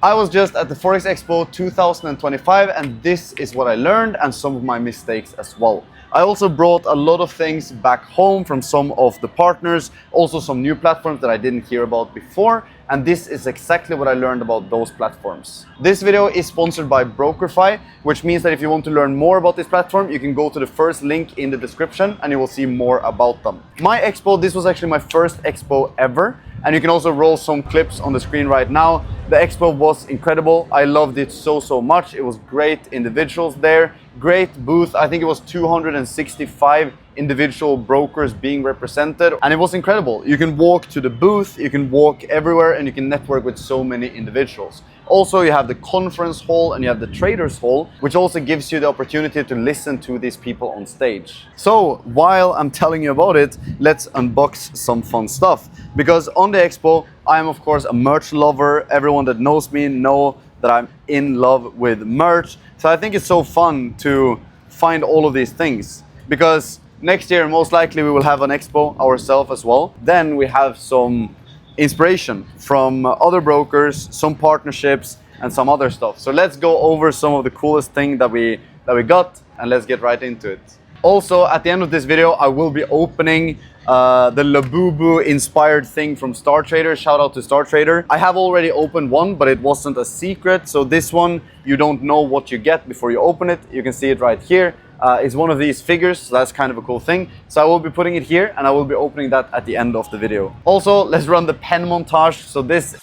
I was just at the Forex Expo 2025 and this is what I learned and some of my mistakes as well. I also brought a lot of things back home from some of the partners, also some new platforms that I didn't hear about before, and this is exactly what I learned about those platforms. This video is sponsored by BrokerFi, which means that if you want to learn more about this platform, you can go to the first link in the description and you will see more about them. My expo, this was actually my first expo ever, and you can also roll some clips on the screen right now. The expo was incredible. I loved it so much. It was great individuals there, great booth. I think it was 265 individual brokers being represented, and it was incredible. You can walk to the booth, you can walk everywhere, and you can network with so many individuals. Also, you have the conference hall and you have the traders hall, which also gives you the opportunity to listen to these people on stage. So while I'm telling you about it, let's unbox some fun stuff. Because on the expo, I'm of course a merch lover. Everyone that knows me know that I'm in love with merch. So I think it's so fun to find all of these things, because next year most likely we will have an expo ourselves as well. Then we have some inspiration from other brokers, some partnerships and some other stuff. So let's go over some of the coolest thing that we got, and let's get right into it. Also, at the end of this video, I will be opening the Labubu inspired thing from Star Trader. Shout out to Star Trader. I have already opened one, but it wasn't a secret. So this one, you don't know what you get before you open it. You can see it right here. It's one of these figures, so that's kind of a cool thing. So I will be putting it here and I will be opening that at the end of the video. Also, let's run the pen montage. So this,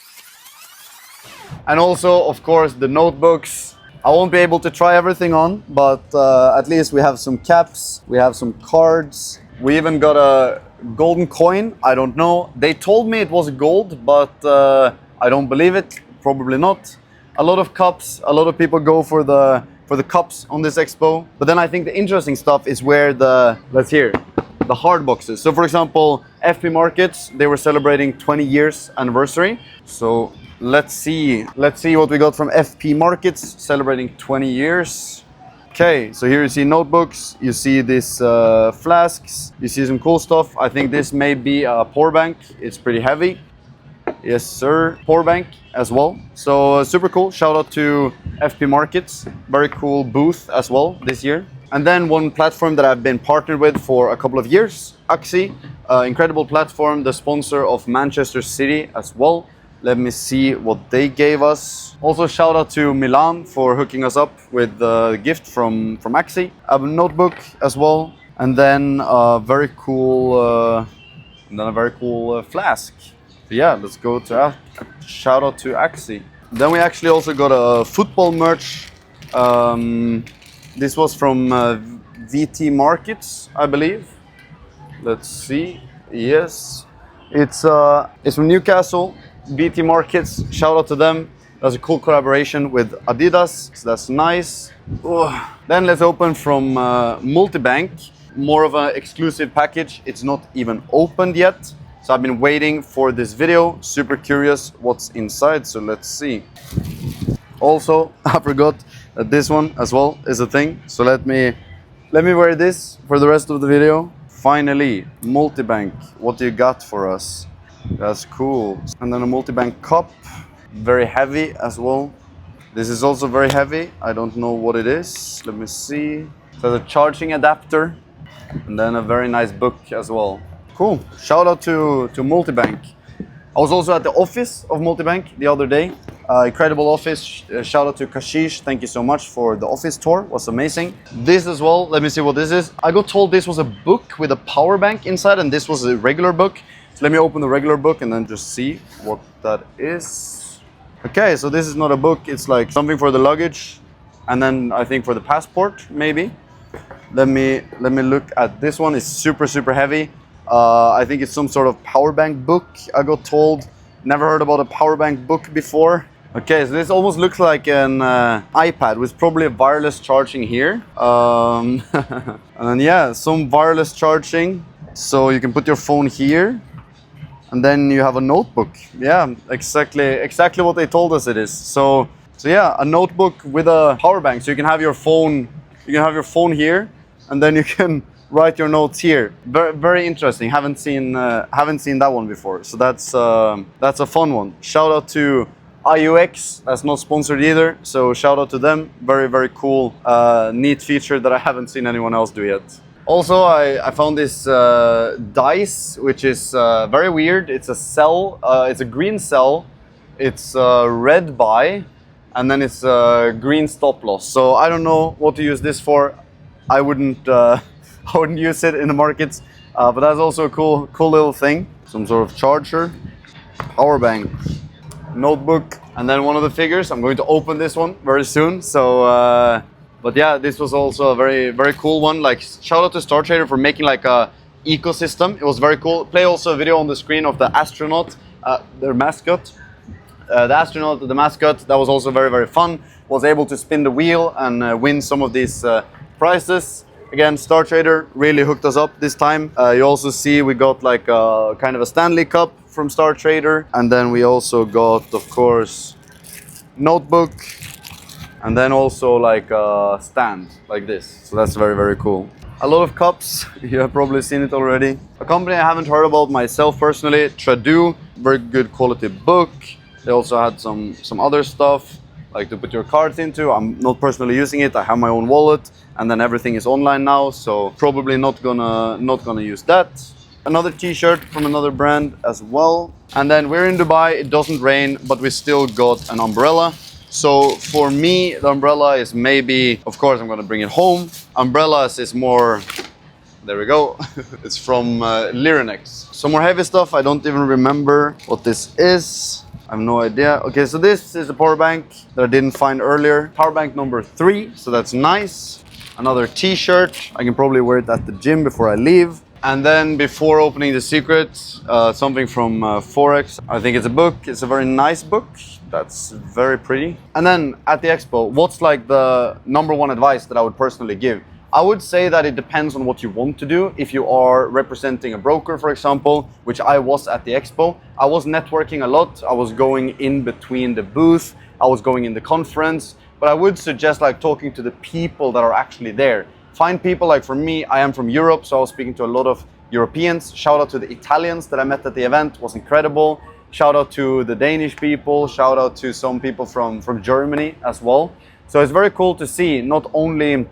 and also of course the notebooks. I won't be able to try everything on, but at least we have some caps, we have some cards. We even got a golden coin. I don't know. They told me it was gold, but I don't believe it. Probably not. A lot of cups. A lot of people go for the cups on this expo. But then I think the interesting stuff is where the hard boxes. So for example, FP Markets, they were celebrating 20 years anniversary. So let's see what we got from FP Markets celebrating 20 years. Okay, so here you see notebooks, you see these flasks, you see some cool stuff. I think this may be a power bank. It's pretty heavy. Yes, sir. Power bank as well. So super cool. Shout out to FP Markets. Very cool booth as well this year. And then one platform that I've been partnered with for a couple of years, Axi. Incredible platform, the sponsor of Manchester City as well. Let me see what they gave us. Also shout out to Milan for hooking us up with the gift from Axi. A notebook as well. And then a very cool flask. So yeah, let's go to that. Shout out to Axi. Then we actually also got a football merch. This was from VT Markets, I believe. Let's see. Yes, it's from Newcastle. VT Markets. Shout out to them. That's a cool collaboration with Adidas. So that's nice. Then let's open from Multibank. More of an exclusive package. It's not even opened yet. So I've been waiting for this video, super curious what's inside, so let's see. Also, I forgot that this one as well is a thing, so let me wear this for the rest of the video. Finally, Multibank, what do you got for us? That's cool. And then a Multibank cup, very heavy as well. This is also very heavy, I don't know what it is. Let me see. So the charging adapter, and then a very nice book as well. Cool. Shout out to Multibank. I was also at the office of Multibank the other day. Incredible office. Shout out to Kashish. Thank you so much for the office tour. It was amazing. This as well. Let me see what this is. I got told this was a book with a power bank inside, and this was a regular book. So let me open the regular book and then just see what that is. Okay, so this is not a book. It's like something for the luggage, and then I think for the passport maybe. Let me look at this one. It's super heavy. I think it's some sort of power bank book, I got told. Never heard about a power bank book before. Okay, so this almost looks like an iPad with probably a wireless charging here. And then yeah, some wireless charging. So you can put your phone here. And then you have a notebook. Yeah, exactly what they told us it is. So yeah, a notebook with a power bank. So you can have your phone, here, and then you can write your notes here. Very interesting. Haven't seen that one before. So that's a fun one. Shout out to IUX, that's not sponsored either, so shout out to them. Very, very cool, neat feature that I haven't seen anyone else do yet. Also, I found this dice, which is very weird. It's a cell, it's a green cell, it's red buy, and then it's green stop loss. So I don't know what to use this for. I wouldn't use it in the markets, but that's also a cool little thing. Some sort of charger, power bank, notebook, and then one of the figures. I'm going to open this one very soon. So, but yeah, this was also a very cool one. Like, shout out to Star Trader for making like a ecosystem. It was very cool. Play also a video on the screen of the astronaut, their mascot. The astronaut, the mascot, that was also very fun. Was able to spin the wheel and win some of these prizes. Again, Star Trader really hooked us up this time. You also see we got like a kind of a Stanley Cup from Star Trader, and then we also got, of course, notebook, and then also like a stand like this. So that's very cool. A lot of cups. You have probably seen it already. A company I haven't heard about myself personally, Tradu, very good quality book. They also had some other stuff like to put your cards into. I'm not personally using it. I have my own wallet, and then everything is online now, so probably not gonna use that. Another t-shirt from another brand as well. And then we're in Dubai. It doesn't rain, but we still got an umbrella. So for me, the umbrella is maybe, of course, I'm gonna bring it home. Umbrellas is more, there we go. It's from Lyrinex. Some more heavy stuff. I don't even remember what this is. I have no idea. Okay, so this is a power bank that I didn't find earlier. Power bank number 3, so that's nice. Another t-shirt. I can probably wear it at the gym before I leave. And then before opening the secret, something from Forex. I think it's a book. It's a very nice book. That's very pretty. And then at the expo, what's like the #1 advice that I would personally give? I would say that it depends on what you want to do. If you are representing a broker, for example, which I was at the expo, I was networking a lot. I was going in between the booth. I was going in the conference. But I would suggest like talking to the people that are actually there. Find people, like for me, I am from Europe, so I was speaking to a lot of Europeans. Shout out to the Italians that I met at the event, it was incredible. Shout out to the Danish people. Shout out to some people from Germany as well. So it's very cool to see not only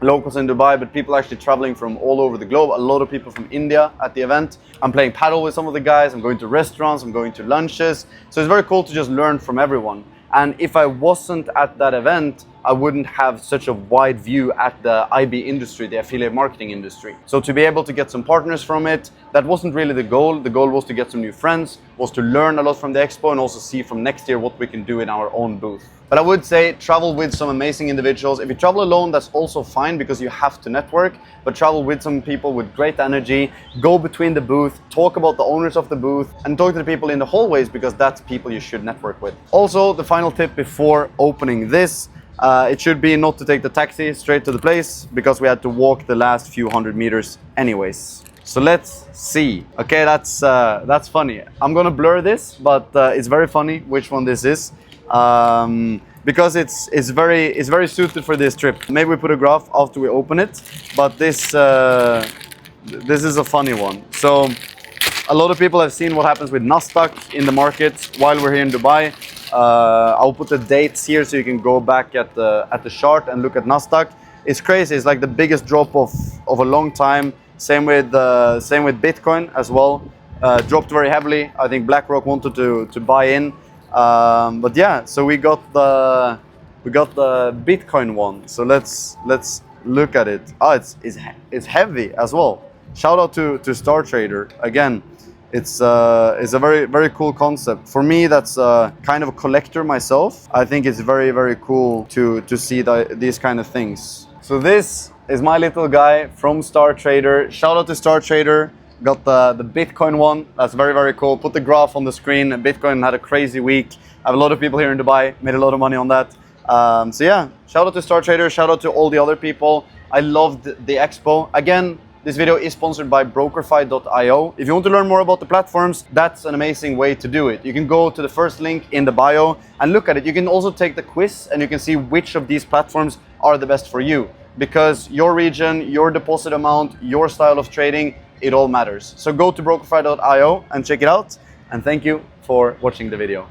locals in Dubai, but people actually traveling from all over the globe. A lot of people from India at the event. I'm playing paddle with some of the guys. I'm going to restaurants. I'm going to lunches. So it's very cool to just learn from everyone. And if I wasn't at that event, I wouldn't have such a wide view at the IB industry, the affiliate marketing industry. So to be able to get some partners from it, that wasn't really the goal. The goal was to get some new friends, was to learn a lot from the expo, and also see from next year what we can do in our own booth. But I would say travel with some amazing individuals. If you travel alone, that's also fine because you have to network, but travel with some people with great energy, go between the booth, talk about the owners of the booth, and talk to the people in the hallways because that's people you should network with. Also, the final tip before opening this, it should be not to take the taxi straight to the place because we had to walk the last few hundred meters anyways. So let's see. Okay, that's funny. I'm gonna blur this, but it's very funny which one this is. Because it's very suited for this trip. Maybe we put a graph after we open it, but this is a funny one. So a lot of people have seen what happens with Nasdaq in the market while we're here in Dubai. I'll put the dates here so you can go back at the chart and look at Nasdaq. It's crazy. It's like the biggest drop of a long time. Same with Bitcoin as well. Dropped very heavily. I think BlackRock wanted to buy in. But yeah, so we got the Bitcoin one. So let's look at it. Oh, it's heavy as well. Shout out to Star Trader again. It's a very cool concept. For me, that's kind of a collector myself. I think it's very cool to see these kind of things. So this is my little guy from Star Trader. Shout out to Star Trader. Got the Bitcoin one. That's very cool. Put the graph on the screen. Bitcoin had a crazy week. I have a lot of people here in Dubai. Made a lot of money on that. So yeah, shout out to Star Trader. Shout out to all the other people. I loved the expo. Again, this video is sponsored by brokerfi.io. If you want to learn more about the platforms, that's an amazing way to do it. You can go to the first link in the bio and look at it. You can also take the quiz and you can see which of these platforms are the best for you. Because your region, your deposit amount, your style of trading, it all matters. So go to brokerfi.io and check it out. And thank you for watching the video.